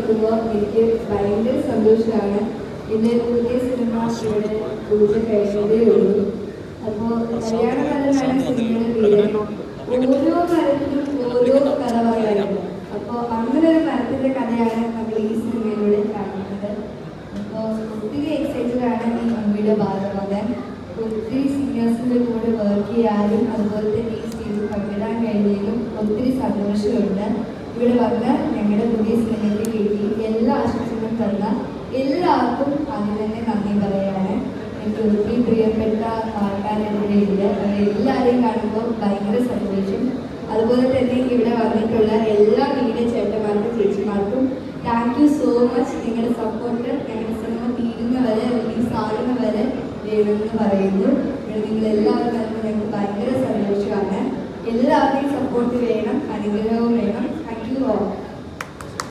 കേൾക്കുമ്പോൾ എനിക്ക് ഭയങ്കര സന്തോഷമാണ്. എൻ്റെ പുതിയ സിനിമ ഇവിടെ പൂജ കഴിഞ്ഞതേ ഉള്ളൂ. അപ്പോൾ കല്യാണ നല്ലതാണ് സിനിമയുടെ പേര്. ഓരോ മരത്തിനും ഓരോ കഥ പറയാറുണ്ട്. അപ്പോൾ അങ്ങനെ ഒരു മരത്തിൻ്റെ കഥയാണ് നമ്മൾ ഈ സിനിമയിലൂടെ കാണുന്നത്. അപ്പോൾ ഒത്തിരി എക്സൈറ്റഡ് ആണ് ഈ മൂവിയുടെ ഭാഗമാകാൻ. ഒത്തിരി സീനിയേഴ്സിൻ്റെ കൂടെ വർക്ക് ചെയ്യാനും അതുപോലെ തന്നെ ഈ സ്റ്റേജിൽ പങ്കിടാൻ കഴിഞ്ഞതിലും ഒത്തിരി സന്തോഷമുണ്ട്. ഇവിടെ വന്ന് ഞങ്ങളുടെ പുതിയ സിനിമയ്ക്ക് വേണ്ടി എല്ലാ ആശംസകളും തന്ന എല്ലാവർക്കും അതിൽ തന്നെ നന്ദി പറയാണ്. എനിക്ക് ഒത്തിരി പ്രിയപ്പെട്ട ആൾക്കാരിവിടെ ഉണ്ട്. അവരെല്ലാവരെയും കാണുമ്പോൾ ഭയങ്കര സന്തോഷം. അതുപോലെ തന്നെ ഇവിടെ വന്നിട്ടുള്ള എല്ലാ മീഡിയ ചേട്ടന്മാർക്കും ചേച്ചിമാർക്കും താങ്ക് യു സോ മച്ച്. നിങ്ങളുടെ സപ്പോർട്ട് ഞങ്ങളുടെ സിനിമ തീരുന്നവരെ റിലീസ് ആകുന്നവരെ വേണമെന്ന് പറയുന്നു. നിങ്ങളെല്ലാവരും വരുമ്പോൾ ഞങ്ങൾക്ക് ഭയങ്കര സന്തോഷമാണ്. എല്ലാവരുടെയും സപ്പോർട്ട് വേണം, അനുഗ്രഹവും വേണം.